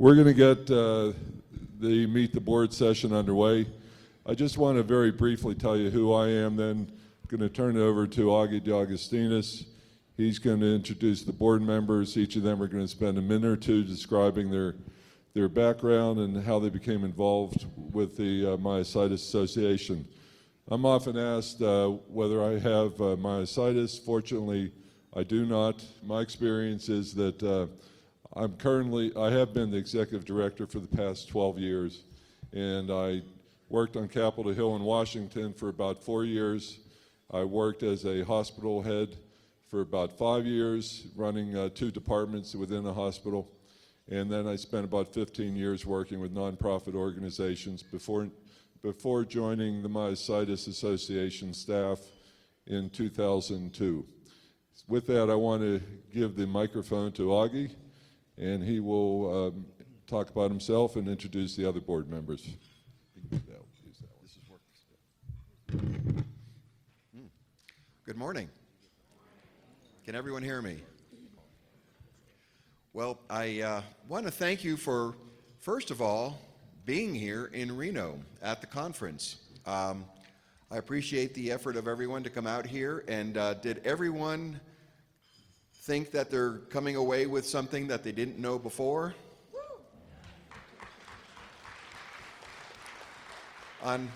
We're going to get the Meet the Board session underway. I just want to very briefly tell you who I am, then I'm going to turn it over to Augie DeAugustinis. He's going to introduce the board members. Each of them are going to spend a minute or two describing their background and how they became involved with the Myositis Association. I'm often asked whether I have myositis. Fortunately, I do not. My experience is that I have been the executive director for the past 12 years, and I worked on Capitol Hill in Washington for about 4 years. I worked as a hospital head for about 5 years, running 2 departments within the hospital, and then I spent about 15 years working with nonprofit organizations before joining the Myositis Association staff in 2002. With that, I want to give the microphone to Augie, and he will talk about himself and introduce the other board members. Good morning. Can everyone hear me? Well, I want to thank you for, first of all, being here in Reno at the conference. I appreciate the effort of everyone to come out here, and did everyone think that they're coming away with something that they didn't know before? On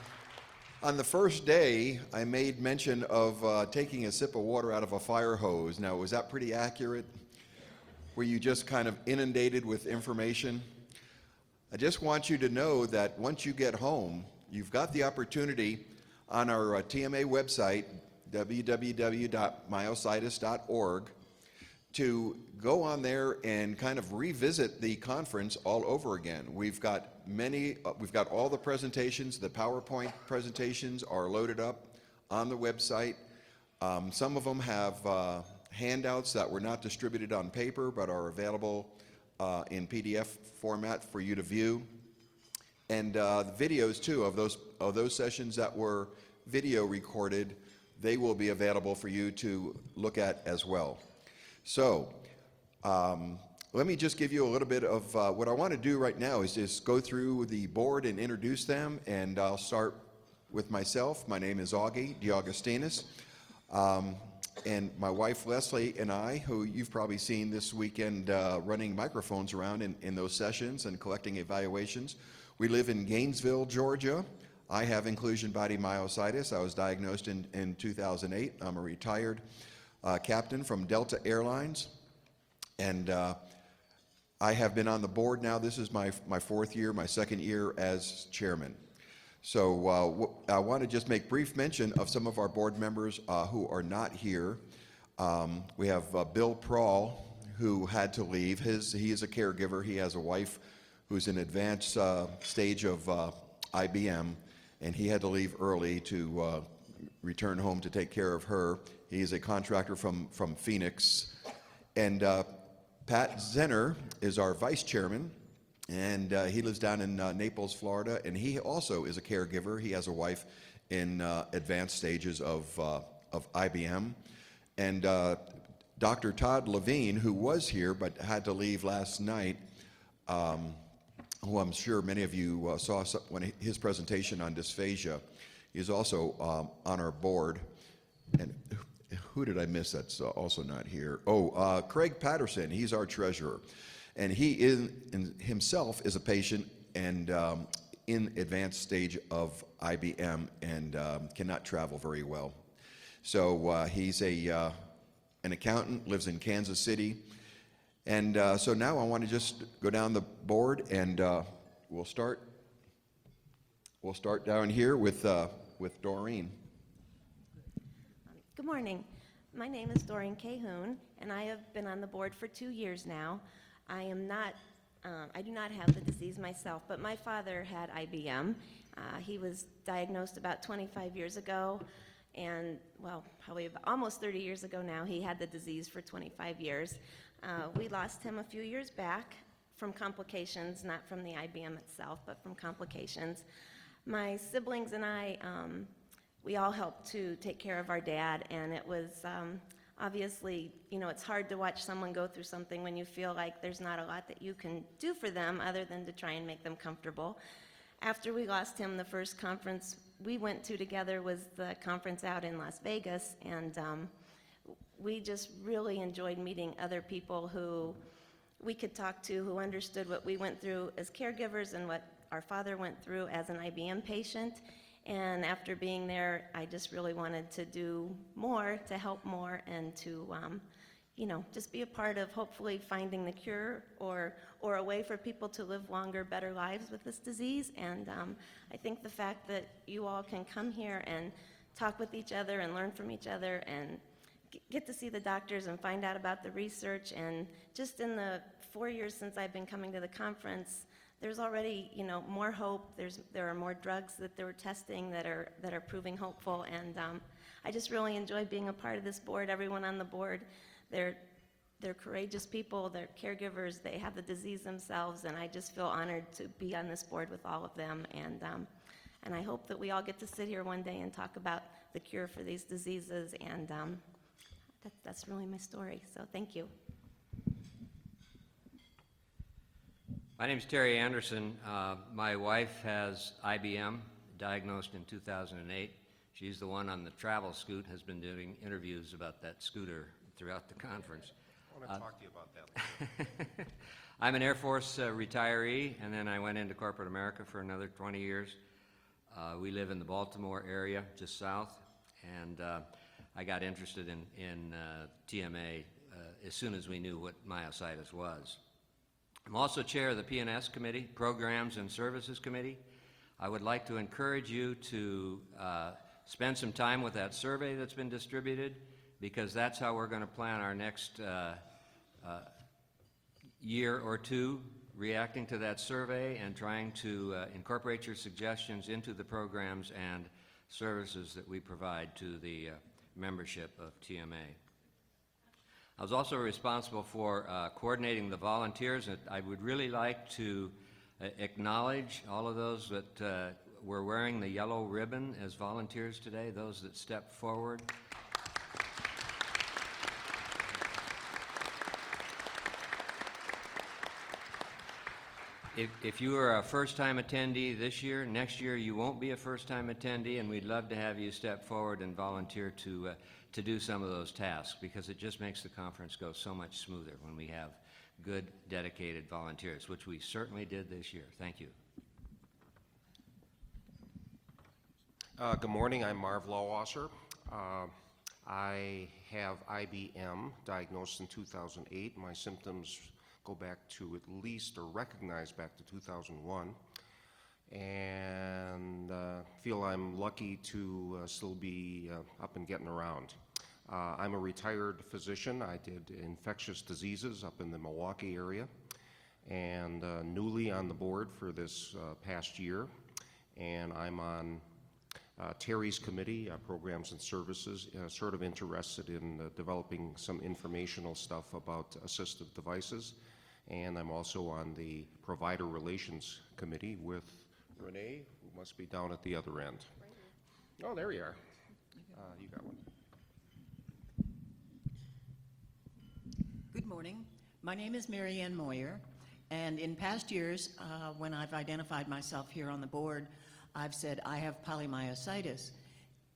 the first day, I made mention of taking a sip of water out of a fire hose. Now, was that pretty accurate? Were you just kind of inundated with information? I just want you to know that once you get home, you've got the opportunity on our TMA website, www.myositis.org, to go on there and kind of revisit the conference all over again. We've got all the presentations. The PowerPoint presentations are loaded up on the website. Some of them have handouts that were not distributed on paper but are available in PDF format for you to view. And the videos too of those sessions that were video recorded, they will be available for you to look at as well. So let me just give you a little bit of what I want to do right now is just go through the board and introduce them, and I'll start with myself. My name is Augie DeAugustinis, and my wife Leslie and I, who you've probably seen this weekend running microphones around in those sessions and collecting evaluations. We live in Gainesville, Georgia. I have inclusion body myositis. I was diagnosed in 2008. I'm a retired captain from Delta Airlines, and I have been on the board now. This is my 4th year, my 2nd year as chairman. So I want to just make brief mention of some of our board members who are not here. We have Bill Prawl, who had to leave. He is a caregiver. He has a wife who's in advanced stage of IBM, and he had to leave early to return home to take care of her. He's a contractor from Phoenix. And Pat Zenner is our vice chairman, and he lives down in Naples, Florida, and he also is a caregiver. He has a wife in advanced stages of IBM. And Dr. Todd Levine, who was here but had to leave last night, who I'm sure many of you saw his presentation on dysphagia, he's also on our board. And who did I miss that's also not here? Oh, Craig Patterson, he's our treasurer. And he himself is a patient and in advanced stage of IBM and cannot travel very well. So he's an accountant, lives in Kansas City. And so now I want to just go down the board, and we'll start down here with Doreen. Good morning. My name is Doreen Cahoon, and I have been on the board for 2 years now. I do not have the disease myself, but my father had IBM. He was diagnosed about 25 years ago, and well, probably almost 30 years ago now. He had the disease for 25 years. We lost him a few years back from complications, not from the IBM itself, but from complications. My siblings and I, we all helped to take care of our dad, and it was obviously, it's hard to watch someone go through something when you feel like there's not a lot that you can do for them other than to try and make them comfortable. After we lost him, the first conference we went to together was the conference out in Las Vegas, and we just really enjoyed meeting other people who we could talk to, who understood what we went through as caregivers and what our father went through as an IBM patient. And after being there, I just really wanted to do more, to help more, and to, just be a part of hopefully finding the cure or a way for people to live longer, better lives with this disease. And I think the fact that you all can come here and talk with each other and learn from each other and get to see the doctors and find out about the research. And just in the 4 years since I've been coming to the conference, there's already, more hope. There are more drugs that they're testing that are proving hopeful, and I just really enjoy being a part of this board. Everyone on the board, they're courageous people. They're caregivers. They have the disease themselves, and I just feel honored to be on this board with all of them. And I hope that we all get to sit here one day and talk about the cure for these diseases. And that's really my story. So thank you. My name is Terry Anderson. My wife has IBM, diagnosed in 2008. She's the one on the travel scoot, has been doing interviews about that scooter throughout the conference. I want to talk to you about that later. I'm an Air Force retiree, and then I went into corporate America for another 20 years. We live in the Baltimore area, just south, and I got interested in TMA as soon as we knew what myositis was. I'm also chair of the P&S Committee, Programs and Services Committee. I would like to encourage you to spend some time with that survey that's been distributed, because that's how we're going to plan our next year or two, reacting to that survey and trying to incorporate your suggestions into the programs and services that we provide to the membership of TMA. I was also responsible for coordinating the volunteers, and I would really like to acknowledge all of those that were wearing the yellow ribbon as volunteers today, those that stepped forward. If you are a first-time attendee this year, next year you won't be a first-time attendee, and we'd love to have you step forward and volunteer to do some of those tasks, because it just makes the conference go so much smoother when we have good, dedicated volunteers, which we certainly did this year. Thank you. Good morning, I'm Marv Lawwasser. I have IBM, diagnosed in 2008. My symptoms go back to at least, or recognize back to 2001, and feel I'm lucky to still be up and getting around. I'm a retired physician. I did infectious diseases up in the Milwaukee area, and newly on the board for this past year, and I'm on Terry's committee, Programs and Services, sort of interested in developing some informational stuff about assistive devices. And I'm also on the Provider Relations Committee with Renee, who must be down at the other end. Right. Oh, there you are. You got one. Good morning. My name is Mary Ann Moyer, and in past years, when I've identified myself here on the board, I've said I have polymyositis.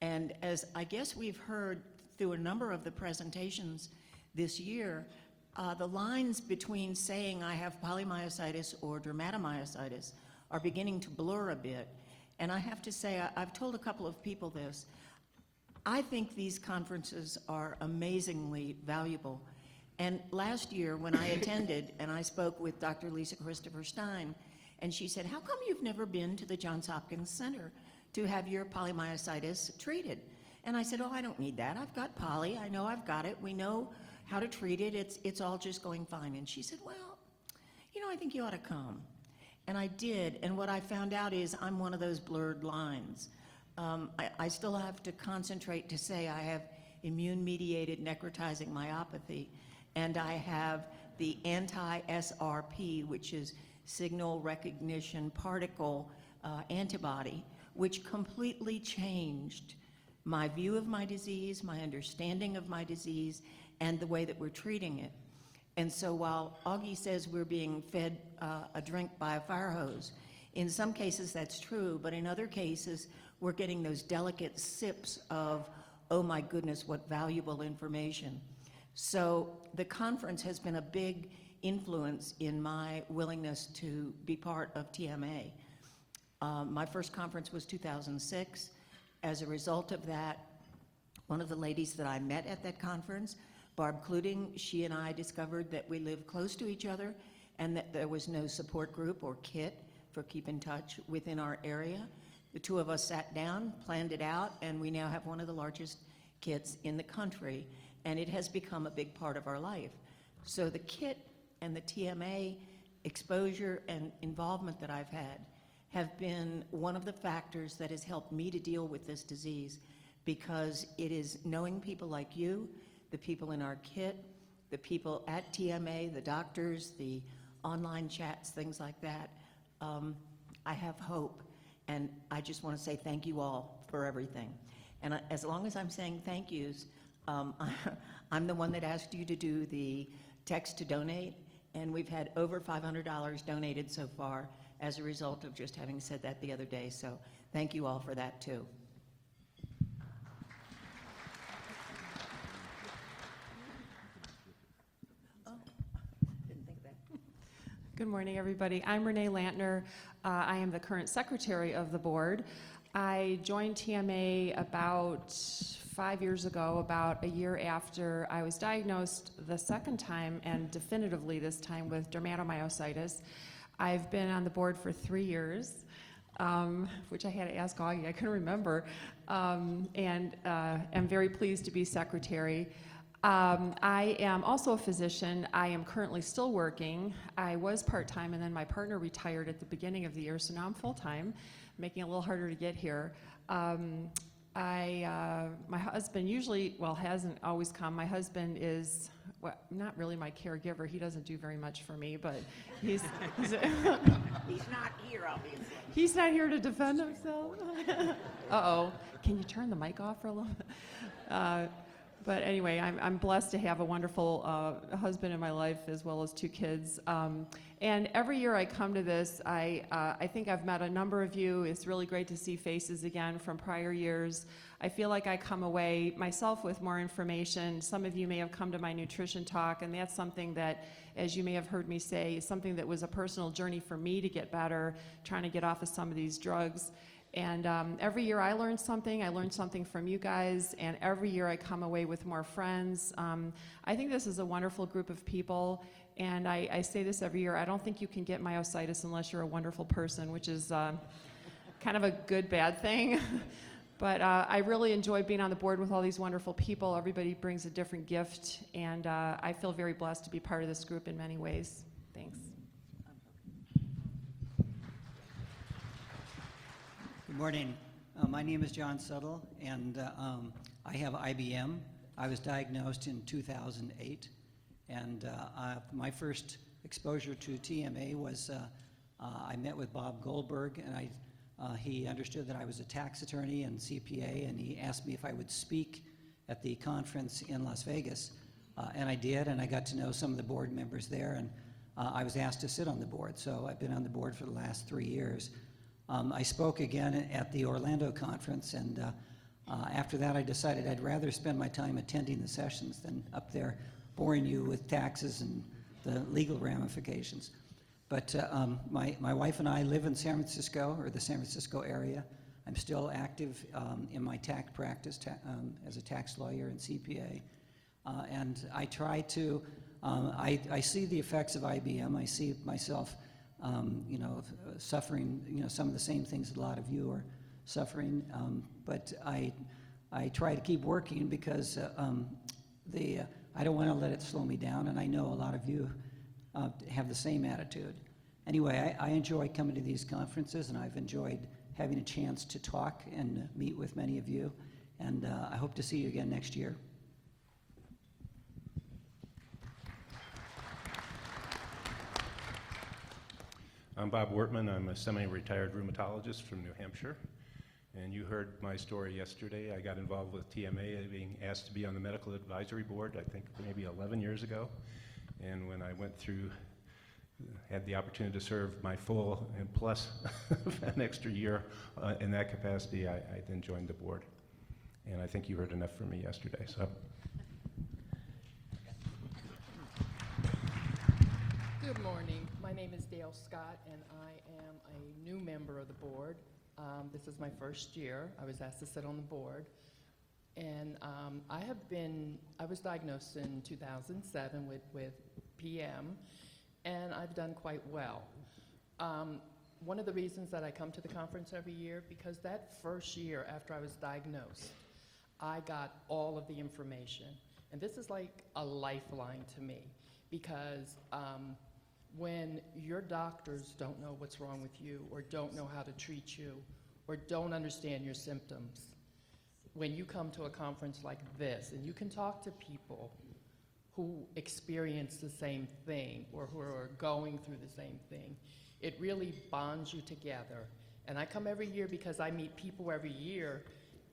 And as I guess we've heard through a number of the presentations this year, the lines between saying I have polymyositis or dermatomyositis are beginning to blur a bit. And I have to say, I've told a couple of people this, I think these conferences are amazingly valuable. And last year when I attended and I spoke with Dr. Lisa Christopher Stein, and she said, how come you've never been to the Johns Hopkins Center to have your polymyositis treated? And I said, oh, I don't need that. I've got poly. I know I've got it. We know how to treat it. It's all just going fine. And she said, well, I think you ought to come. And I did. And what I found out is I'm one of those blurred lines. I still have to concentrate to say I have immune-mediated necrotizing myopathy, and I have the anti-SRP, which is signal recognition particle antibody, which completely changed my view of my disease, my understanding of my disease, and the way that we're treating it. And so while Augie says we're being fed a drink by a fire hose, in some cases that's true, but in other cases we're getting those delicate sips of, oh my goodness, what valuable information. So the conference has been a big influence in my willingness to be part of TMA. My first conference was 2006. As a result of that, one of the ladies that I met at that conference, Barb Cluting, she and I discovered that we live close to each other and that there was no support group or kit for Keep in Touch within our area. The two of us sat down, planned it out, and we now have one of the largest kits in the country, and it has become a big part of our life. So the kit and the TMA exposure and involvement that I've had have been one of the factors that has helped me to deal with this disease, because it is knowing people like you, the people in our kit, the people at TMA, the doctors, the online chats, things like that. I have hope, and I just want to say thank you all for everything. And as long as I'm saying thank yous, I'm the one that asked you to do the text to donate, and we've had over $500 donated so far as a result of just having said that the other day. So thank you all for that too. Good morning, everybody. I'm Renee Lantner. I am the current secretary of the board. I joined TMA about 5 years ago, about a year after I was diagnosed the second time, and definitively this time, with dermatomyositis. I've been on the board for 3 years, which I had to ask Augie, I couldn't remember, and am very pleased to be secretary. I am also a physician. I am currently still working. I was part-time, and then my partner retired at the beginning of the year, so now I'm full-time, making it a little harder to get here. My husband usually, well, hasn't always come. My husband is, well, not really my caregiver. He doesn't do very much for me, but he's He's not here, obviously. he's not here to defend himself. Uh-oh. Can you turn the mic off for a little bit? But anyway, I'm blessed to have a wonderful husband in my life, as well as 2 kids. And every year I come to this, I think I've met a number of you. It's really great to see faces again from prior years. I feel like I come away myself with more information. Some of you may have come to my nutrition talk, and that's something that, as you may have heard me say, is something that was a personal journey for me to get better, trying to get off of some of these drugs. And every year I learn something. I learn something from you guys, and every year I come away with more friends. I think this is a wonderful group of people, and I say this every year. I don't think you can get myositis unless you're a wonderful person, which is kind of a good, bad thing. But I really enjoy being on the board with all these wonderful people. Everybody brings a different gift, and I feel very blessed to be part of this group in many ways. Thanks. Good morning. My name is John Suttle, and I have IBM. I was diagnosed in 2008, and my first exposure to TMA was I met with Bob Goldberg, and he understood that I was a tax attorney and CPA, and he asked me if I would speak at the conference in Las Vegas, and I did, and I got to know some of the board members there, and I was asked to sit on the board, so I've been on the board for the last 3 years. I spoke again at the Orlando conference, and after that I decided I'd rather spend my time attending the sessions than up there boring you with taxes and the legal ramifications. But my wife and I live in San Francisco, or the San Francisco area. I'm still active in my tax practice as a tax lawyer and CPA. And I try to, I see the effects of IBM. I see myself suffering, some of the same things that a lot of you are suffering. But I try to keep working because I don't want to let it slow me down, and I know a lot of you have the same attitude. Anyway, I enjoy coming to these conferences, and I've enjoyed having a chance to talk and meet with many of you, and I hope to see you again next year. I'm Bob Wortman. I'm a semi-retired rheumatologist from New Hampshire, And you heard my story yesterday. I got involved with TMA, being asked to be on the medical advisory board, I think maybe 11 years ago. And when I went through, had the opportunity to serve my full and plus an extra year in that capacity, I then joined the board. And I think you heard enough from me yesterday. So. Good morning. My name is Dale Scott, and I am a new member of the board. This is my first year. I was asked to sit on the board. And I was diagnosed in 2007 with PM, and I've done quite well. One of the reasons that I come to the conference every year, because that first year after I was diagnosed, I got all of the information. And this is like a lifeline to me, because when your doctors don't know what's wrong with you, or don't know how to treat you, or don't understand your symptoms, when you come to a conference like this and you can talk to people who experience the same thing or who are going through the same thing, it really bonds you together. And I come every year because I meet people every year,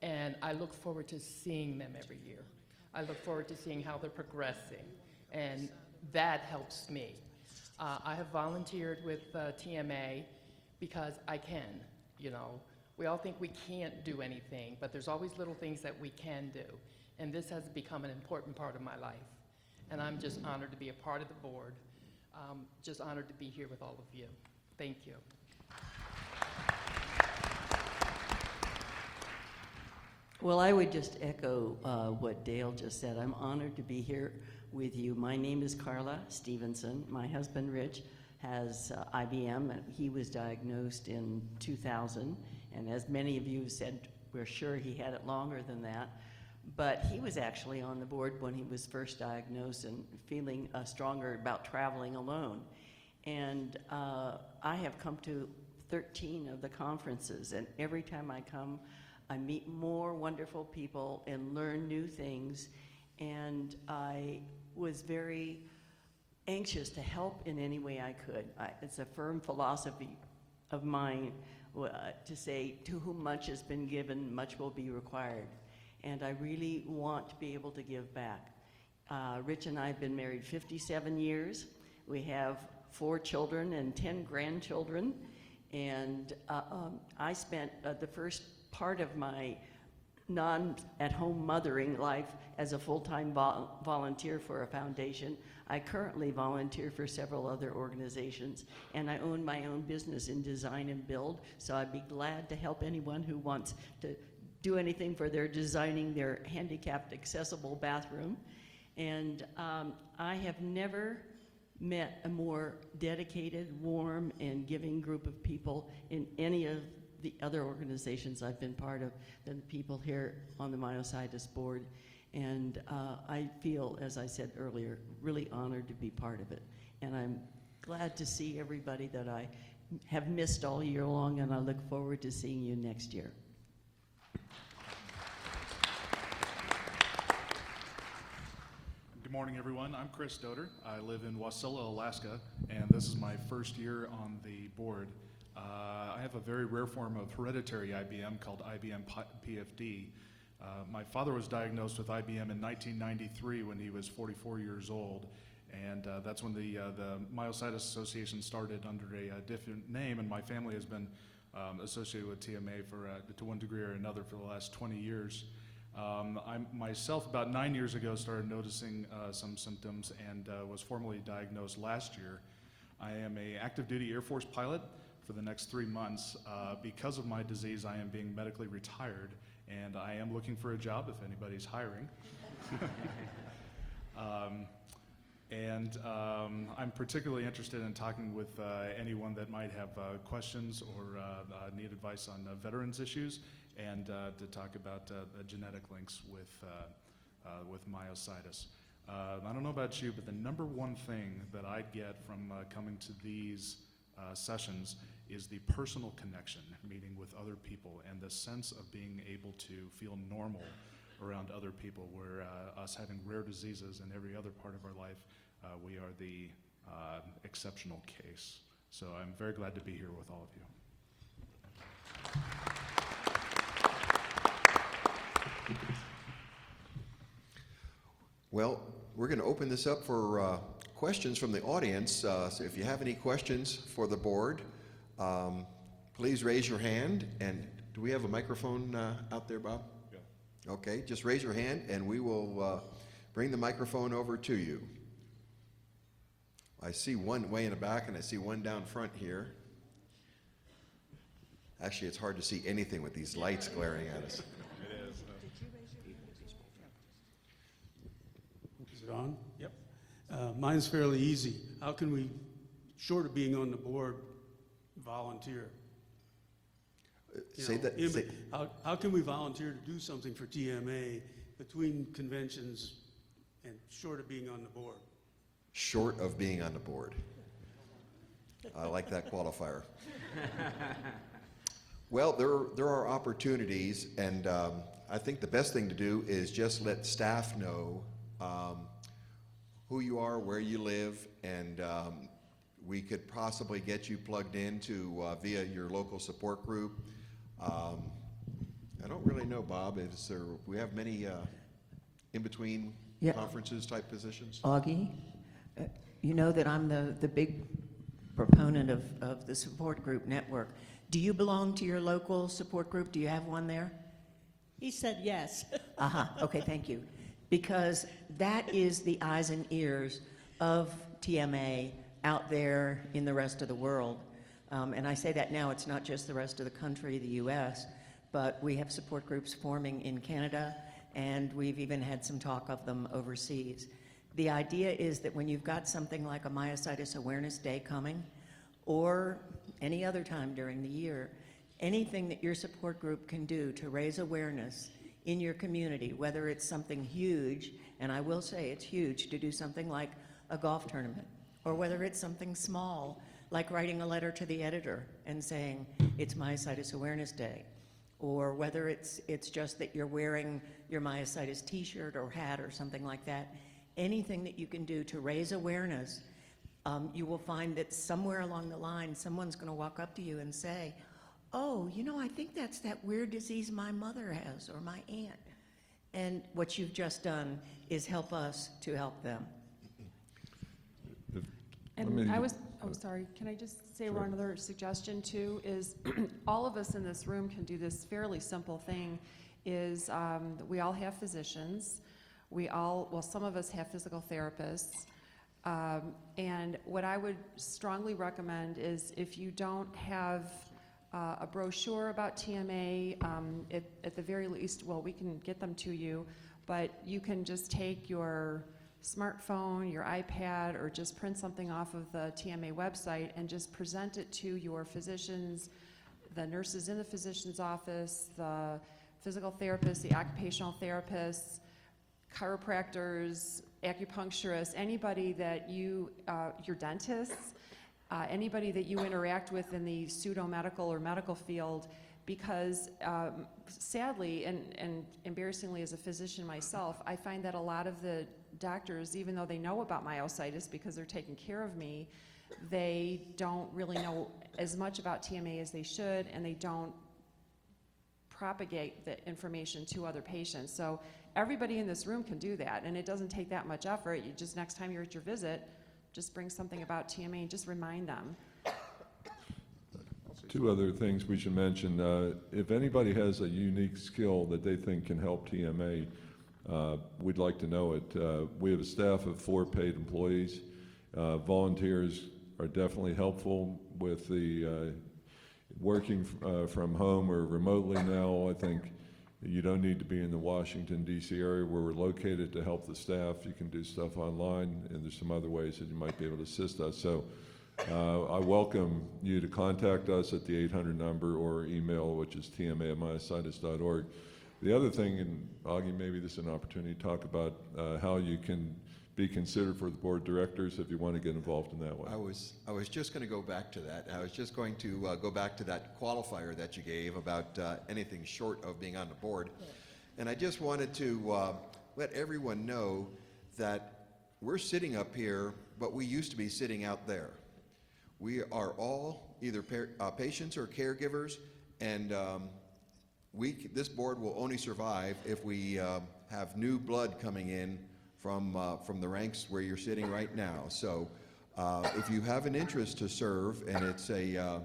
and I look forward to seeing them every year. I look forward to seeing how they're progressing, and that helps me. I have volunteered with TMA because I can, you know. We all think we can't do anything, but there's always little things that we can do. And this has become an important part of my life. And I'm just honored to be a part of the board. Just honored to be here with all of you. Thank you. Well, I would just echo what Dale just said. I'm honored to be here with you. My name is Carla Stevenson. My husband, Rich, has IBM, and he was diagnosed in 2000. And as many of you have said, we're sure he had it longer than that. But he was actually on the board when he was first diagnosed and feeling stronger about traveling alone. And I have come to 13 of the conferences, and every time I come, I meet more wonderful people and learn new things. And I was very anxious to help in any way I could. It's a firm philosophy of mine to say, to whom much has been given, much will be required. And I really want to be able to give back. Rich and I have been married 57 years. We have 4 children and 10 grandchildren. And I spent the first part of my non-at-home mothering life as a full-time volunteer for a foundation. I currently volunteer for several other organizations, and I own my own business in design and build, so I'd be glad to help anyone who wants to do anything for their designing their handicapped accessible bathroom. And I have never met a more dedicated, warm, and giving group of people in any of the other organizations I've been part of than the people here on the Myositis board. And I feel, as I said earlier, really honored to be part of it. And I'm glad to see everybody that I have missed all year long, and I look forward to seeing you next year. Good morning, everyone. I'm Chris Doder. I live in Wasilla, Alaska, and this is my first year on the board. I have a very rare form of hereditary IBM called IBM PFD. My father was diagnosed with IBM in 1993 when he was 44 years old, and that's when the Myositis Association started under a different name, and my family has been associated with TMA for to one degree or another for the last 20 years. I myself, about 9 years ago, started noticing some symptoms and was formally diagnosed last year. I am an active duty Air Force pilot for the next 3 months. Because of my disease, I am being medically retired, and I am looking for a job if anybody's hiring. I'm particularly interested in talking with anyone that might have questions or need advice on veterans issues, and to talk about the genetic links with myositis. I don't know about you, but the number one thing that I get from coming to these sessions is the personal connection, meeting with other people, and the sense of being able to feel normal around other people, where us having rare diseases in every other part of our life, we are the exceptional case. So I'm very glad to be here with all of you. Well, we're going to open this up for questions from the audience. So if you have any questions for the board, please raise your hand. And do we have a microphone out there, Bob? Yeah. Okay, just raise your hand and we will bring the microphone over to you. I see one way in the back and I see one down front here. Actually, it's hard to see anything with these lights glaring at us. Is it on? Yep. Mine's fairly easy. How can we, short of being on the board, volunteer? Say that. How can we volunteer to do something for TMA between conventions and short of being on the board? Short of being on the board. I like that qualifier. Well, there are opportunities, and I think the best thing to do is just let staff know who you are, where you live, and we could possibly get you plugged into via your local support group. I don't really know, Bob. We have many in-between conferences type positions? Augie, you know that I'm the big proponent of the support group network. Do you belong to your local support group? Do you have one there? He said yes. Okay, thank you. Because that is the eyes and ears of TMA out there in the rest of the world. And I say that now, it's not just the rest of the country, the US, but we have support groups forming in Canada, and we've even had some talk of them overseas. The idea is that when you've got something like a Myositis Awareness Day coming, or any other time during the year, anything that your support group can do to raise awareness in your community, whether it's something huge, and I will say it's huge to do something like a golf tournament, or whether it's something small, like writing a letter to the editor and saying, it's Myositis Awareness Day, or whether it's just that you're wearing your myositis t-shirt or hat or something like that. Anything that you can do to raise awareness, you will find that somewhere along the line, someone's going to walk up to you and say, oh, you know, I think that's that weird disease my mother has or my aunt. And what you've just done is help us to help them. And sorry, can I just say one other suggestion too, is all of us in this room can do this fairly simple thing, is we all have physicians, some of us have physical therapists, and what I would strongly recommend is if you don't have a brochure about TMA, at the very least, well, we can get them to you, but you can just take your smartphone, your iPad, or just print something off of the TMA website and just present it to your physicians, the nurses in the physician's office, the physical therapists, the occupational therapists, chiropractors, acupuncturists, anybody that your dentists, anybody that you interact with in the pseudo-medical or medical field, because sadly and embarrassingly as a physician myself, I find that a lot of the doctors, even though they know about myositis because they're taking care of me, they don't really know as much about TMA as they should, and they don't propagate the information to other patients. So everybody in this room can do that, and it doesn't take that much effort. You just, next time you're at your visit, just bring something about TMA and just remind them. Two other things we should mention. If anybody has a unique skill that they think can help TMA, we'd like to know it. We have a staff of 4 paid employees. Volunteers are definitely helpful with the working from home or remotely now. I think you don't need to be in the Washington, D.C. area where we're located to help the staff. You can do stuff online, and there's some other ways that you might be able to assist us. So I welcome you to contact us at the 800 number or email, which is tma@myositis.org. The other thing, and Augie, maybe this is an opportunity to talk about how you can be considered for the board of directors if you want to get involved in that way. I was just going to go back to that. I was just going to go back to that qualifier that you gave about anything short of being on the board. And I just wanted to let everyone know that we're sitting up here, but we used to be sitting out there. We are all either patients or caregivers, and this board will only survive if we have new blood coming in from the ranks where you're sitting right now. So if you have an interest to serve, and it's a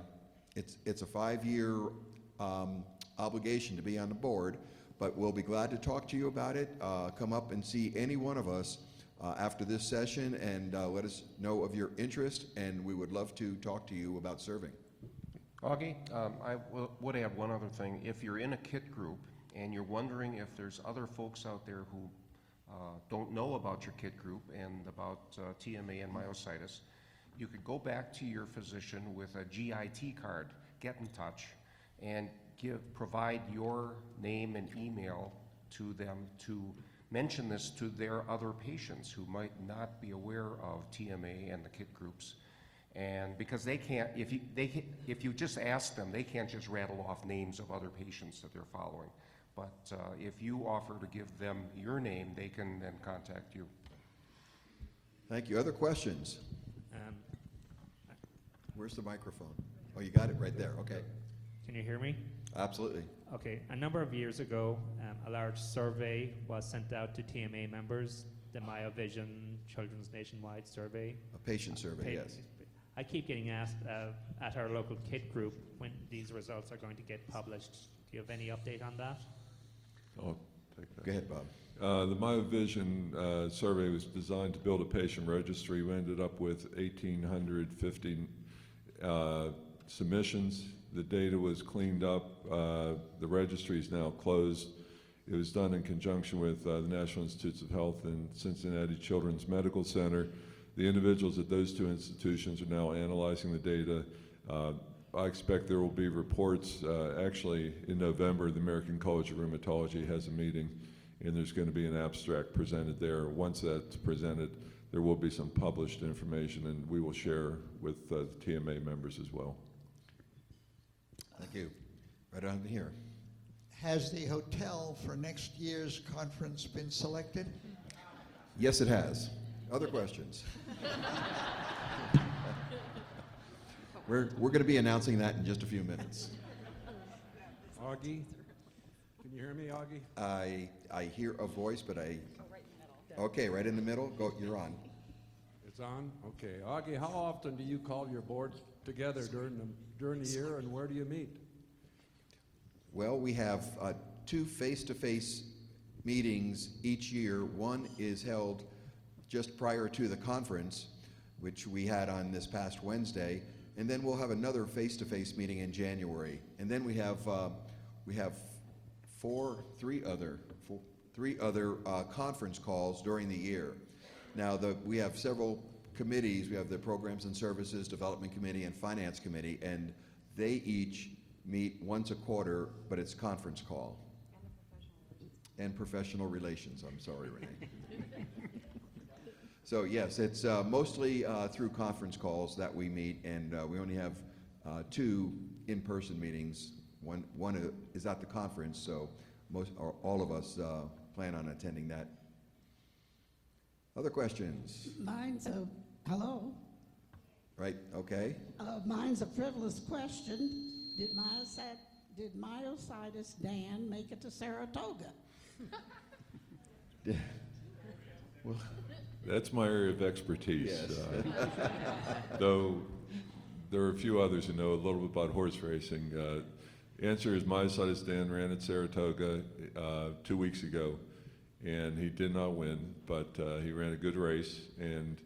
5-year obligation to be on the board, but we'll be glad to talk to you about it. Come up and see any one of us after this session and let us know of your interest, and we would love to talk to you about serving. Augie, would have one other thing. If you're in a KIT group and you're wondering if there's other folks out there who don't know about your KIT group and about TMA and myositis, you could go back to your physician with a GIT card, get in touch, and provide your name and email to them to mention this to their other patients who might not be aware of TMA and the KIT groups. And because they can't, if you just ask them, they can't just rattle off names of other patients that they're following. But if you offer to give them your name, they can then contact you. Thank you. Other questions? Where's the microphone? Oh, you got it right there. Okay. Can you hear me? Absolutely. Okay. A number of years ago, a large survey was sent out to TMA members, the MyoVision Children's Nationwide Survey. A patient survey, yes. I keep getting asked at our local KIT group when these results are going to get published. Do you have any update on that? I'll take that. Go ahead, Bob. The MyoVision survey was designed to build a patient registry. We ended up with 1,850 submissions. The data was cleaned up. The registry is now closed. It was done in conjunction with the National Institutes of Health and Cincinnati Children's Medical Center. The individuals at those two institutions are now analyzing the data. I expect there will be reports. Actually, in November, the American College of Rheumatology has a meeting, and there's going to be an abstract presented there. Once that's presented, there will be some published information, and we will share with the TMA members as well. Thank you. Right on here. Has the hotel for next year's conference been selected? Yes, it has. Other questions? We're going to be announcing that in just a few minutes. Augie? Can you hear me, Augie? I hear a voice, but okay, right in the middle. Go, you're on. It's on? Okay. Augie, how often do you call your board together during the year, and where do you meet? Well, we have 2 face-to-face meetings each year. One is held just prior to the conference, which we had on this past Wednesday, and then we'll have another face-to-face meeting in January. And then we have 3 other conference calls during the year. Now, we have several committees. We have the Programs and Services Development Committee and Finance Committee, and they each meet once a quarter, but it's conference call. And professional relations. I'm sorry, Renee. So yes, it's mostly through conference calls that we meet, and we only have 2 in-person meetings. One is at the conference, so all of us plan on attending that. Other questions? Hello. Right, okay. Mine's a frivolous question. Did Myositis Dan make it to Saratoga? Well, that's my area of expertise. Yes. Though there are a few others who know a little bit about horse racing. Answer is Myositis Dan ran at Saratoga 2 weeks ago, and he did not win, but he ran a good race, and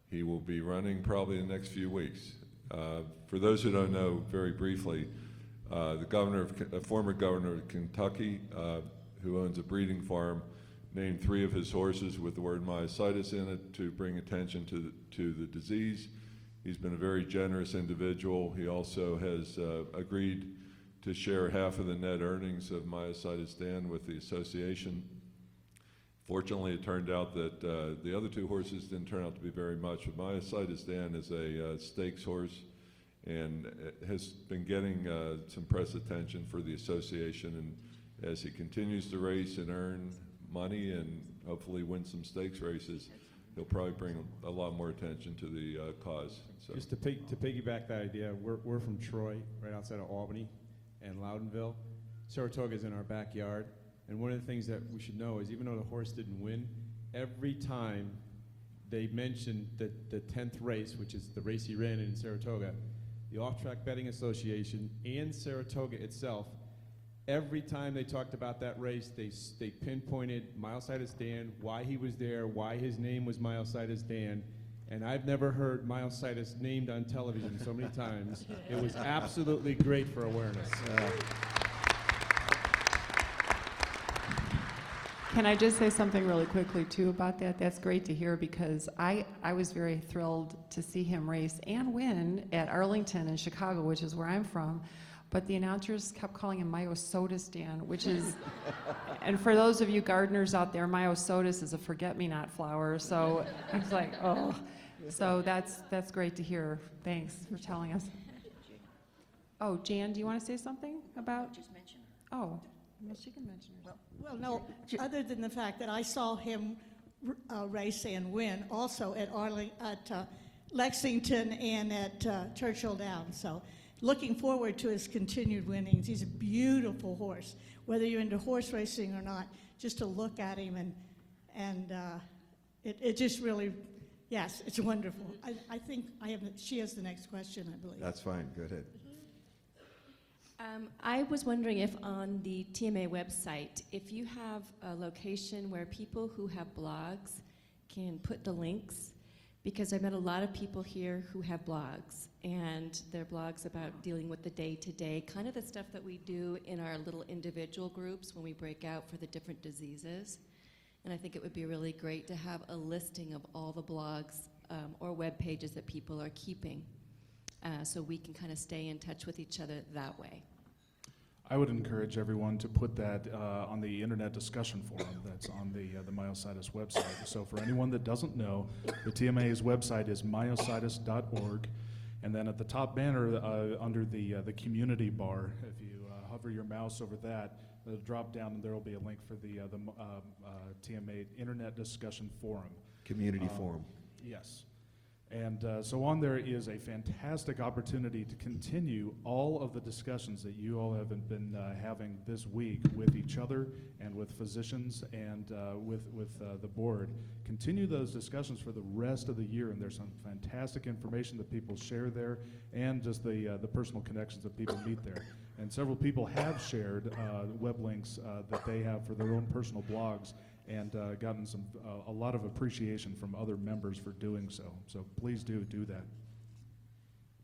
he will be running probably in the next few weeks. For those who don't know, very briefly, the former governor of Kentucky, who owns a breeding farm, named 3 of his horses with the word myositis in it to bring attention to the disease. He's been a very generous individual. He also has agreed to share half of the net earnings of Myositis Dan with the association. Fortunately, it turned out that the other 2 horses didn't turn out to be very much, but Myositis Dan is a stakes horse and has been getting some press attention for the association, and as he continues to race and earn money and hopefully win some stakes races, he'll probably bring a lot more attention to the cause. So. Just to piggyback that idea, we're from Troy, right outside of Albany and Loudonville. Saratoga's in our backyard, and one of the things that we should know is even though the horse didn't win, every time they mentioned the 10th race, which is the race he ran in Saratoga, the Off-Track Betting Association and Saratoga itself, every time they talked about that race, they pinpointed Myositis Dan, why he was there, why his name was Myositis Dan, and I've never heard Myositis named on television so many times. It was absolutely great for awareness. Can I just say something really quickly too about that? That's great to hear because I was very thrilled to see him race and win at Arlington in Chicago, which is where I'm from. But the announcers kept calling him Myositis Dan, which is, and for those of you gardeners out there, Myositis is a forget-me-not flower. So I was like, oh. So that's great to hear. Thanks for telling us. Oh, Jan, do you want to say something about? Just mention Oh, well, she can mention herself. Well, no, other than the fact that I saw him race and win also at Lexington and at Churchill Downs. So looking forward to his continued winnings. He's a beautiful horse. Whether you're into horse racing or not, just to look at him and it just really, yes, it's wonderful. I think she has the next question, I believe. That's fine, go ahead. I was wondering if on the TMA website, if you have a location where people who have blogs can put the links, because I met a lot of people here who have blogs, and they're blogs about dealing with the day-to-day, kind of the stuff that we do in our little individual groups when we break out for the different diseases. And I think it would be really great to have a listing of all the blogs or web pages that people are keeping, so we can kind of stay in touch with each other that way. I would encourage everyone to put that on the internet discussion forum that's on the Myositis website. So for anyone that doesn't know, the TMA's website is myositis.org, and then at the top banner under the community bar, if you hover your mouse over that, it'll drop down and there will be a link for the TMA Internet Discussion Forum. Community forum. Yes. And so on there is a fantastic opportunity to continue all of the discussions that you all have been having this week with each other and with physicians and with the board. Continue those discussions for the rest of the year, and there's some fantastic information that people share there and just the personal connections that people meet there. And several people have shared web links that they have for their own personal blogs, and gotten a lot of appreciation from other members for doing so. So please do that.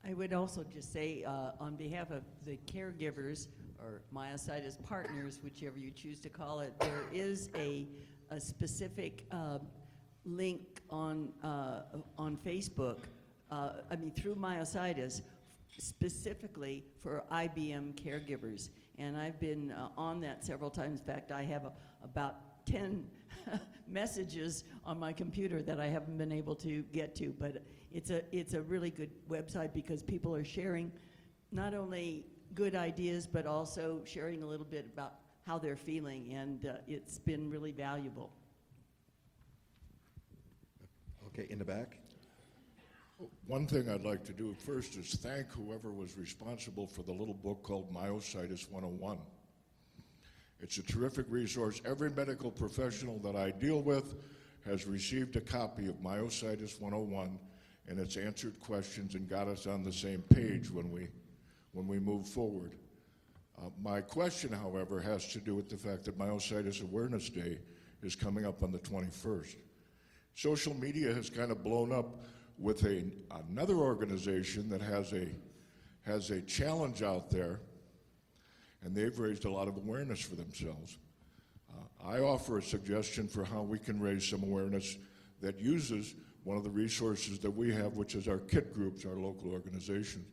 I would also just say, on behalf of the caregivers or myositis partners, whichever you choose to call it, there is a specific link on Facebook, through myositis, specifically for IBM caregivers. And I've been on that several times. In fact, I have about 10 messages on my computer that I haven't been able to get to, but it's a really good website because people are sharing not only good ideas but also sharing a little bit about how they're feeling, and it's been really valuable. Okay, in the back. One thing I'd like to do first is thank whoever was responsible for the little book called Myositis 101. It's a terrific resource. Every medical professional that I deal with has received a copy of Myositis 101, and it's answered questions and got us on the same page when we move forward. My question, however, has to do with the fact that Myositis Awareness Day is coming up on the 21st. Social media has kind of blown up with another organization that has a challenge out there, and they've raised a lot of awareness for themselves. I offer a suggestion for how we can raise some awareness that uses one of the resources that we have, which is our KIT groups, our local organizations.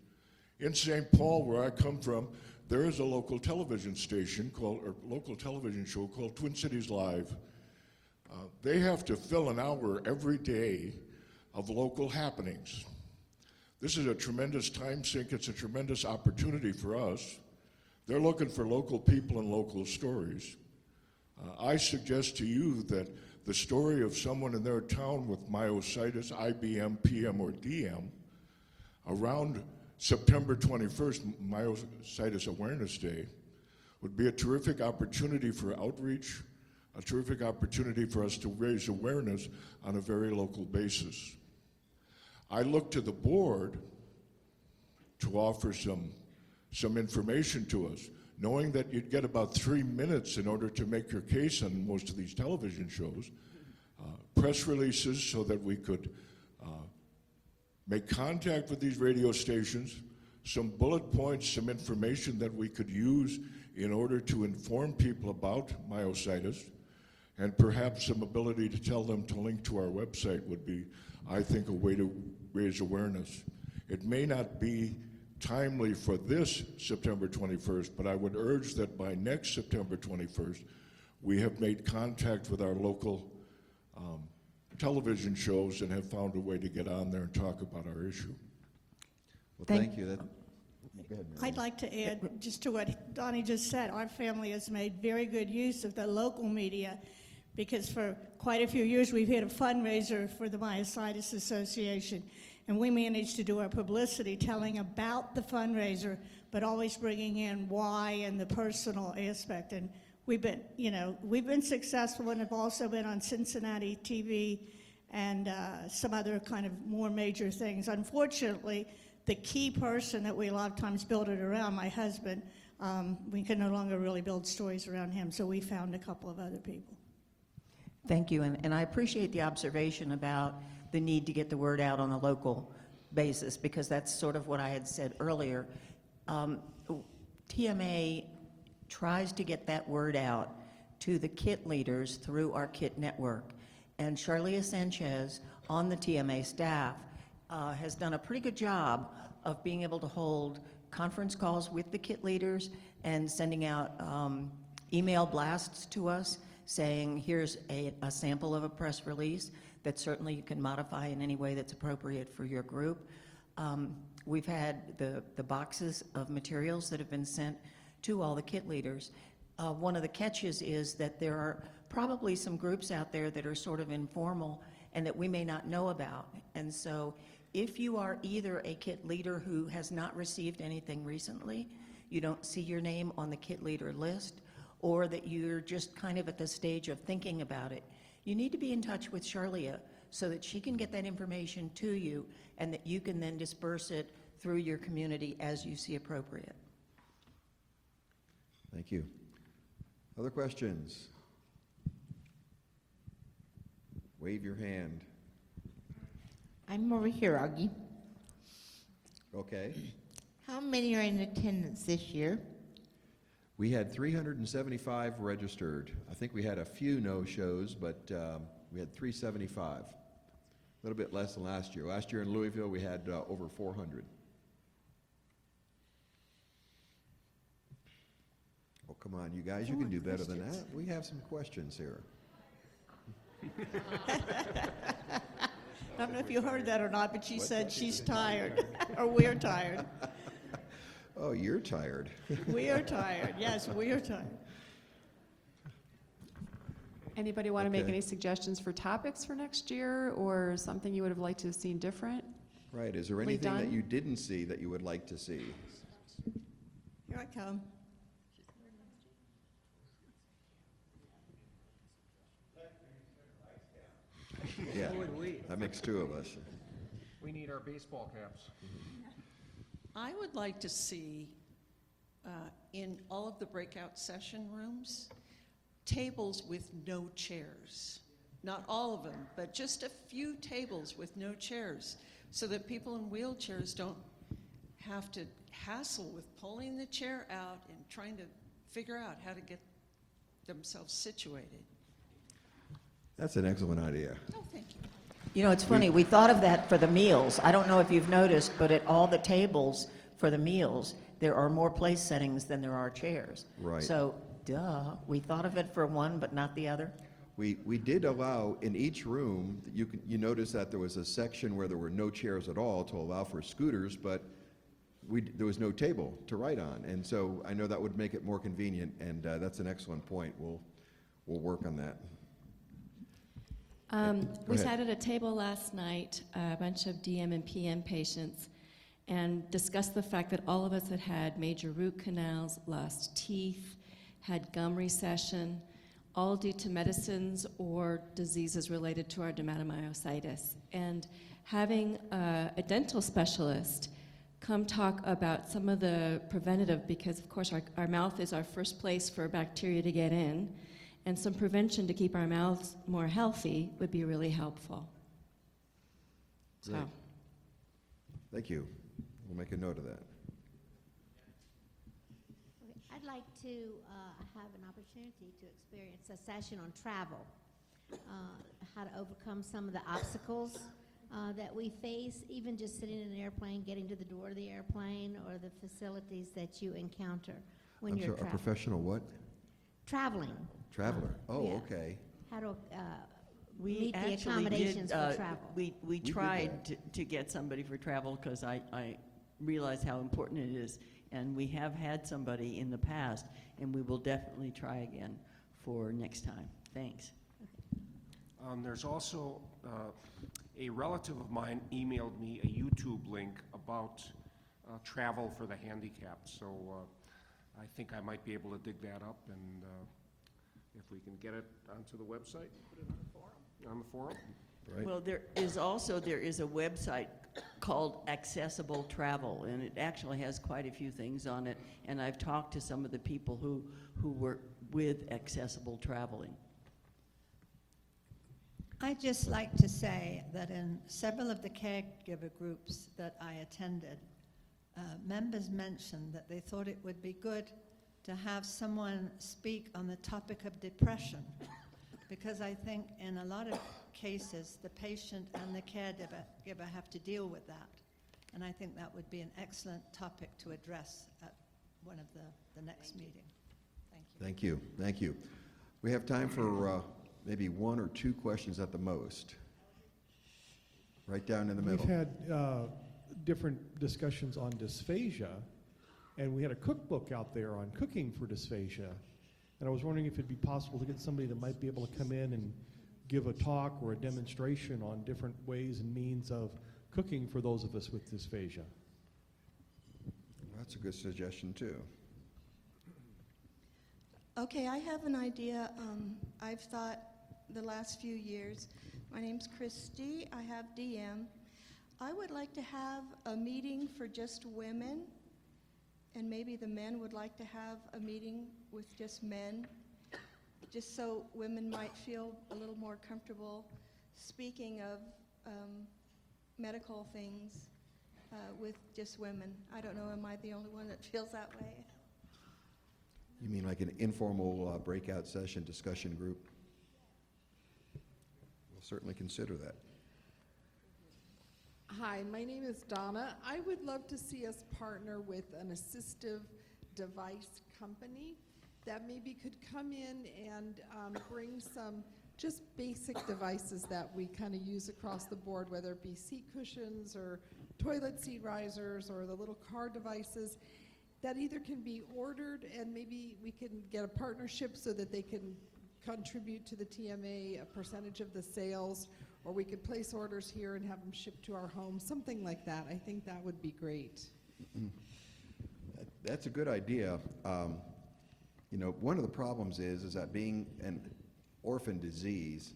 In St. Paul, where I come from, there is a local television station local television show called Twin Cities Live. They have to fill an hour every day of local happenings. This is a tremendous time sink. It's a tremendous opportunity for us. They're looking for local people and local stories. I suggest to you that the story of someone in their town with myositis, IBM, PM, or DM, around September 21st, Myositis Awareness Day, would be a terrific opportunity for outreach, a terrific opportunity for us to raise awareness on a very local basis. I look to the board to offer some information to us, knowing that you'd get about 3 minutes in order to make your case on most of these television shows, press releases so that we could make contact with these radio stations, some bullet points, some information that we could use in order to inform people about myositis, and perhaps some ability to tell them to link to our website would be, I think, a way to raise awareness. It may not be timely for this September 21st, but I would urge that by next September 21st, we have made contact with our local television shows and have found a way to get on there and talk about our issue. Well, thank you. Go ahead, Mary. I'd like to add just to what Donnie just said. Our family has made very good use of the local media because for quite a few years we've had a fundraiser for the Myositis Association, and we managed to do our publicity telling about the fundraiser, but always bringing in why and the personal aspect. And we've been successful and have also been on Cincinnati TV and some other kind of more major things. Unfortunately, the key person that we a lot of times build it around, my husband, we can no longer really build stories around him, so we found a couple of other people. Thank you, and I appreciate the observation about the need to get the word out on a local basis, because that's sort of what I had said earlier. TMA tries to get that word out to the KIT leaders through our KIT network, and Charlia Sanchez on the TMA staff has done a pretty good job of being able to hold conference calls with the KIT leaders and sending out email blasts to us saying, here's a sample of a press release that certainly you can modify in any way that's appropriate for your group. We've had the boxes of materials that have been sent to all the KIT leaders. One of the catches is that there are probably some groups out there that are sort of informal and that we may not know about. And so if you are either a KIT leader who has not received anything recently, you don't see your name on the KIT leader list, or that you're just kind of at the stage of thinking about it, you need to be in touch with Charlia so that she can get that information to you and that you can then disperse it through your community as you see appropriate. Thank you. Other questions? Wave your hand. I'm over here, Augie. Okay. How many are in attendance this year? We had 375 registered. I think we had a few no-shows, but we had 375. A little bit less than last year. Last year in Louisville, we had over 400. Oh, come on, you guys, you can do better than that. We have some questions here. I don't know if you heard that or not, but she said she's tired, or we're tired. Oh, you're tired. We are tired. Yes, we are tired. Anybody want to make Okay. any suggestions for topics for next year, or something you would have liked to have seen different? Right. Is there We anything that done? you didn't see that you would like to see? Here I come. Yeah, that makes two of us. We need our baseball caps. I would like to see, in all of the breakout session rooms, tables with no chairs. Not all of them, but just a few tables with no chairs, so that people in wheelchairs don't have to hassle with pulling the chair out and trying to figure out how to get themselves situated. That's an excellent idea. Oh, thank you. You know, it's funny, we thought of that for the meals. I don't know if you've noticed, but at all the tables for the meals, there are more place settings than there are chairs. Right. So, duh, we thought of it for one, but not the other. We did allow in each room, you notice that there was a section where there were no chairs at all to allow for scooters, but there was no table to write on. And so I know that would make it more convenient, and that's an excellent point. We'll work on that. We ahead. sat at a table last night, a bunch of DM and PM patients, and discussed the fact that all of us had had major root canals, lost teeth, had gum recession, all due to medicines or diseases related to our dermatomyositis. And having a dental specialist come talk about some of the preventative, because of course our mouth is our first place for bacteria to get in, and some prevention to keep our mouths more healthy would be really helpful. So. Great. Thank you. We'll make a note of that. I'd like to have an opportunity to experience a session on travel, how to overcome some of the obstacles that we face, even just sitting in an airplane, getting to the door of the airplane, or the facilities that you encounter when you're I'm sorry, a traveling. professional what? Traveling. Traveler. Oh, yeah. okay. How to We meet the actually accommodations did, for travel. we did tried to get somebody for travel because I realize how important it is. And we have had somebody in the past, and we will definitely try again for next time. Thanks. There's also a relative of mine emailed me a YouTube link about travel for the handicapped. So I think I might be able to dig that up, and if we can get it onto the website, put it on the forum. On the forum. Right. Well, there is a website called Accessible Travel, and it actually has quite a few things on it. And I've talked to some of the people who work with Accessible Traveling. I'd just like to say that in several of the caregiver groups that I attended, members mentioned that they thought it would be good to have someone speak on the topic of depression, because I think in a lot of cases the patient and the caregiver have to deal with that. And I think that would be an excellent topic to address at one of the next meeting. Thank you. Thank you. Thank you. We have time for maybe one or two questions at the most. Right down in the middle. We've had different discussions on dysphagia, and we had a cookbook out there on cooking for dysphagia. And I was wondering if it'd be possible to get somebody that might be able to come in and give a talk or a demonstration on different ways and means of cooking for those of us with dysphagia. That's a good suggestion, too. Okay, I have an idea. I've thought the last few years. My name's Christy. I have DM. I would like to have a meeting for just women, and maybe the men would like to have a meeting with just men, just so women might feel a little more comfortable speaking of medical things with just women. I don't know, am I the only one that feels that way? You mean like an informal breakout session discussion group? We'll certainly consider that. Hi, my name is Donna. I would love to see us partner with an assistive device company that maybe could come in and bring some just basic devices that we kind of use across the board, whether it be seat cushions or toilet seat risers or the little car devices that either can be ordered, and maybe we can get a partnership so that they can contribute to the TMA a percentage of the sales, or we could place orders here and have them shipped to our home, something like that. I think that would be great. That's a good idea. You know, one of the problems is that being an orphan disease,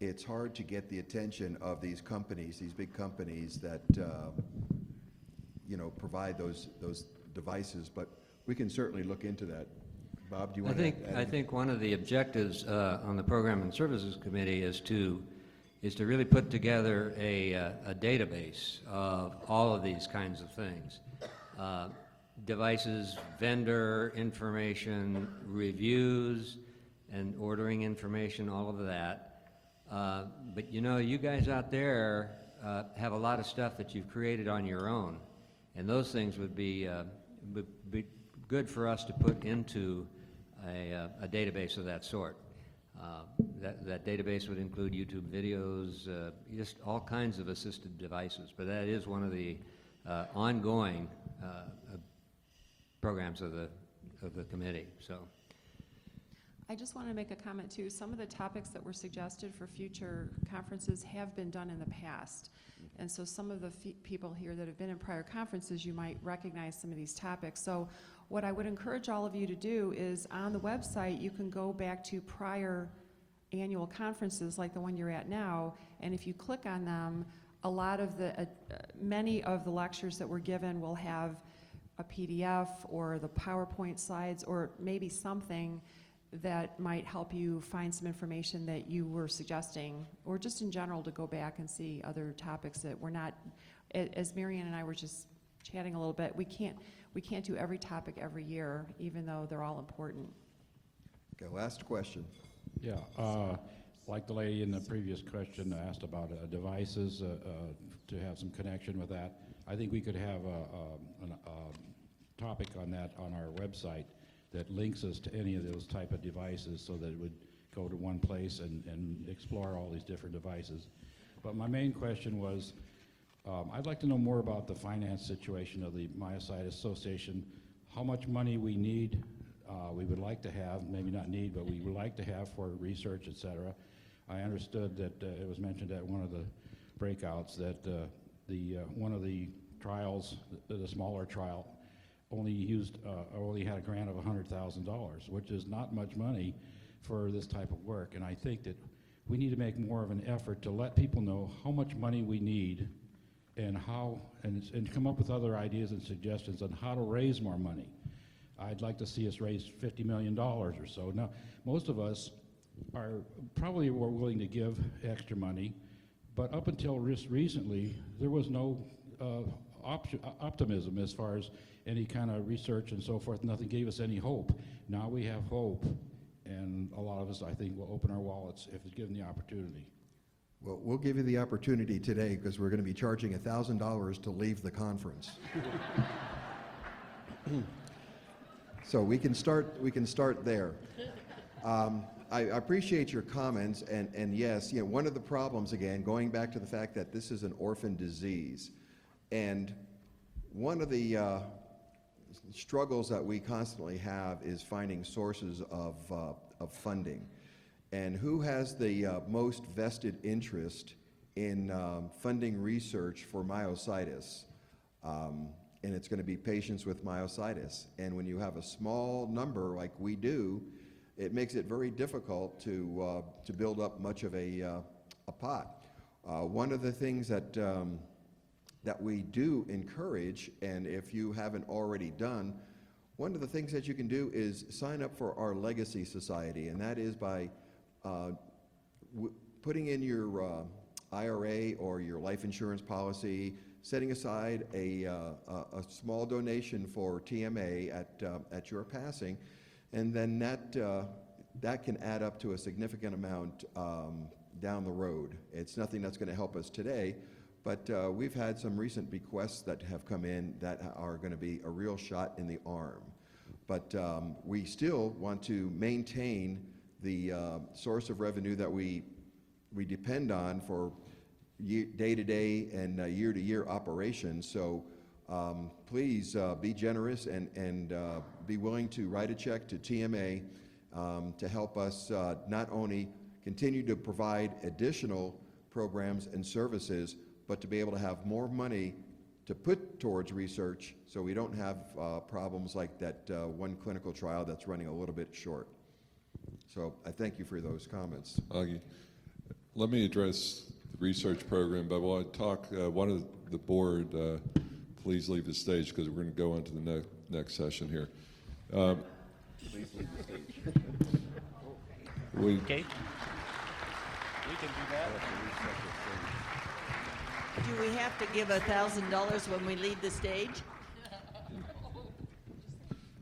it's hard to get the attention of these companies, these big companies that you know, provide those devices. But we can certainly look into that. Bob, do you want to add? I think one of the objectives on the Program and Services Committee is to really put together a database of all of these kinds of things. Devices, vendor information, reviews, and ordering information, all of that. But you know, you guys out there have a lot of stuff that you've created on your own, and those things would be good for us to put into a database of that sort. That database would include YouTube videos, just all kinds of assistive devices, but that is one of the ongoing programs of the committee. So, I just want to make a comment too. Some of the topics that were suggested for future conferences have been done in the past. And so some of the people here that have been in prior conferences, you might recognize some of these topics. So what I would encourage all of you to do is on the website, you can go back to prior annual conferences like the one you're at now, and if you click on them, a lot of the, many of the lectures that were given will have a PDF or the PowerPoint slides or maybe something that might help you find some information that you were suggesting, or just in general to go back and see other topics that we're not, as Marianne and I were just chatting a little bit, we can't do every topic every year, even though they're all important. Okay, last question. Yeah, like the lady in the previous question asked about devices, to have some connection with that. I think we could have a topic on that on our website that links us to any of those type of devices so that it would go to one place and explore all these different devices. But my main question was, I'd like to know more about the finance situation of the Myositis Association, how much money we need, we would like to have, maybe not need, but we would like to have for research, et cetera. I understood that it was mentioned at one of the breakouts that one of the trials, the smaller trial, only had a grant of $100,000, which is not much money for this type of work. And I think that we need to make more of an effort to let people know how much money we need and how, and come up with other ideas and suggestions on how to raise more money. I'd like to see us raise $50 million or so. Now, most of us are probably were willing to give extra money, but up until just recently, there was no optimism as far as any kind of research and so forth. Nothing gave us any hope. Now we have hope, and a lot of us, I think, will open our wallets if it's given the opportunity. Well, we'll give you the opportunity today because we're going to be charging $1,000 to leave the conference. So we can start there. I appreciate your comments, and yes, one of the problems, again, going back to the fact that this is an orphan disease, and one of the struggles that we constantly have is finding sources of funding. And who has the most vested interest in funding research for myositis? And it's going to be patients with myositis. And when you have a small number like we do, it makes it very difficult to build up much of a pot. One of the things that we do encourage, and if you haven't already done, one of the things that you can do is sign up for our Legacy Society, and that is by putting in your IRA or your life insurance policy, setting aside a small donation for TMA at your passing, and then that can add up to a significant amount down the road. It's nothing that's going to help us today, but we've had some recent bequests that have come in that are going to be a real shot in the arm. But we still want to maintain the source of revenue that we depend on for day-to-day and year-to-year operations. So please be generous and be willing to write a check to TMA to help us not only continue to provide additional programs and services, but to be able to have more money to put towards research so we don't have problems like that one clinical trial that's running a little bit short. So I thank you for those comments. Augie, let me address the research program, but while I talk, one of the board, please leave the stage because we're going to go on to the next session here. Please leave the stage. Okay. We can do that. Do we have to give $1,000 when we leave the stage?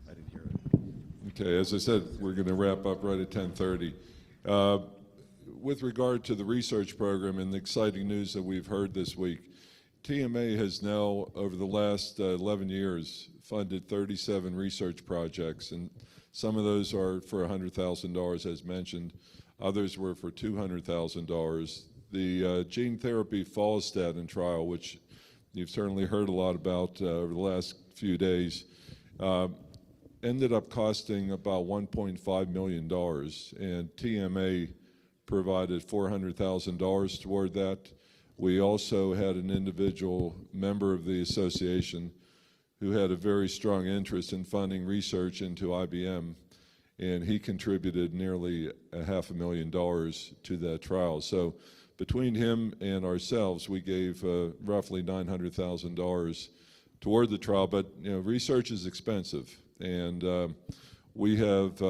I didn't hear it. Okay, as I said, we're going to wrap up right at 10:30. With regard to the research program and the exciting news that we've heard this week, TMA has now, over the last 11 years, funded 37 research projects, and some of those are for $100,000, as mentioned. Others were for $200,000. The gene therapy follistatin trial, which you've certainly heard a lot about over the last few days, ended up costing about $1.5 million, and TMA provided $400,000 toward that. We also had an individual member of the association who had a very strong interest in funding research into IBM, and he contributed nearly $500,000 to that trial. So between him and ourselves, we gave roughly $900,000 toward the trial, but research is expensive, and we have,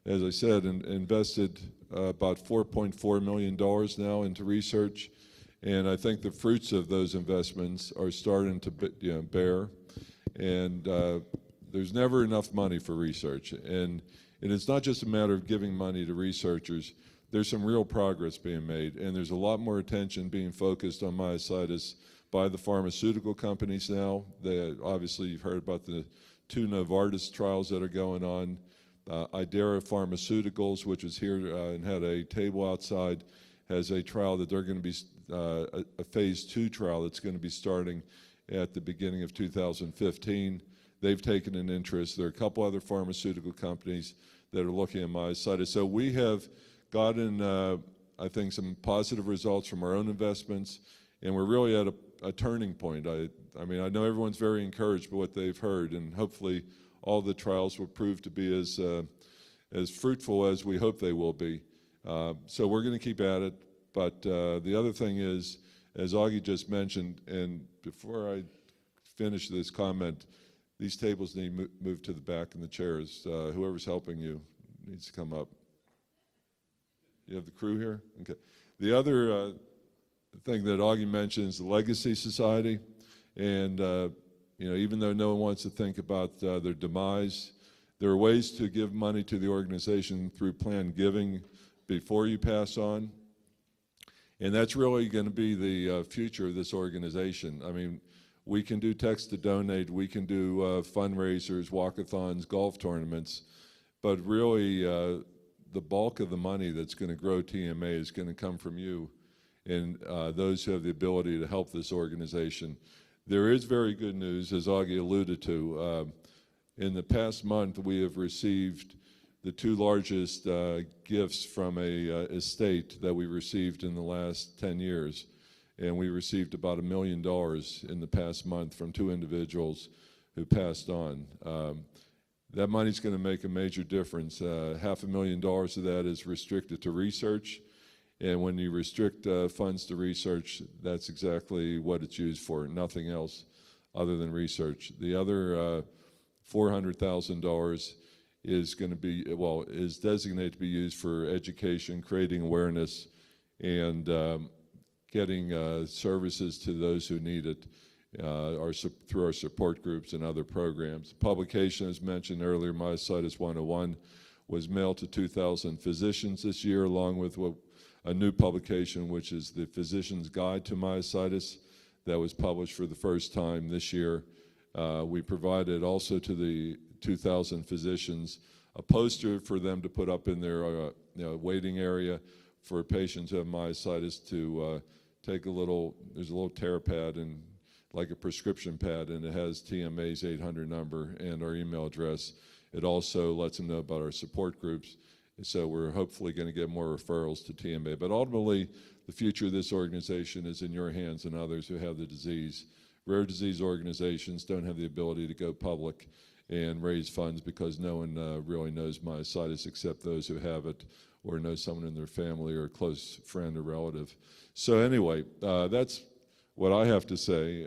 as I said, invested about $4.4 million now into research, and I think the fruits of those investments are starting to bear, and there's never enough money for research, and it's not just a matter of giving money to researchers. There's some real progress being made, and there's a lot more attention being focused on myositis by the pharmaceutical companies now. Obviously, you've heard about the 2 Novartis trials that are going on. Idera Pharmaceuticals, which is here and had a table outside, has a trial that they're going to be, a phase 2 trial that's going to be starting at the beginning of 2015. They've taken an interest. There are a couple other pharmaceutical companies that are looking at myositis. So we have gotten, I think, some positive results from our own investments, and we're really at a turning point. I mean, I know everyone's very encouraged by what they've heard, and hopefully all the trials will prove to be as fruitful as we hope they will be. So we're going to keep at it, but the other thing is, as Augie just mentioned, and before I finish this comment, these tables need to move to the back, and the chairs, whoever's helping you needs to come up. You have the crew here? Okay. The other thing that Augie mentioned is the Legacy Society, and even though no one wants to think about their demise, there are ways to give money to the organization through planned giving before you pass on, and that's really going to be the future of this organization. I mean, we can do text to donate, we can do fundraisers, walkathons, golf tournaments, but really the bulk of the money that's going to grow TMA is going to come from you and those who have the ability to help this organization. There is very good news, as Augie alluded to. In the past month, we have received the 2 largest gifts from a estate that we received in the last 10 years. And we received about $1 million in the past month from 2 individuals who passed on. That money's going to make a major difference. $500,000 of that is restricted to research. And when you restrict funds to research, that's exactly what it's used for, nothing else other than research. The other $400,000 is going to be, is designated to be used for education, creating awareness, and getting services to those who need it through our support groups and other programs. Publication, as mentioned earlier, Myositis 101, was mailed to 2,000 physicians this year, along with a new publication, which is the Physician's Guide to Myositis, that was published for the first time this year. We provided also to the 2,000 physicians a poster for them to put up in their waiting area for patients who have myositis to take there's a little tear pad and like a prescription pad, and it has TMA's 800 number and our email address. It also lets them know about our support groups. So we're hopefully going to get more referrals to TMA. But ultimately, the future of this organization is in your hands and others who have the disease. Rare disease organizations don't have the ability to go public and raise funds because no one really knows myositis except those who have it or know someone in their family or a close friend or relative. So anyway, that's what I have to say.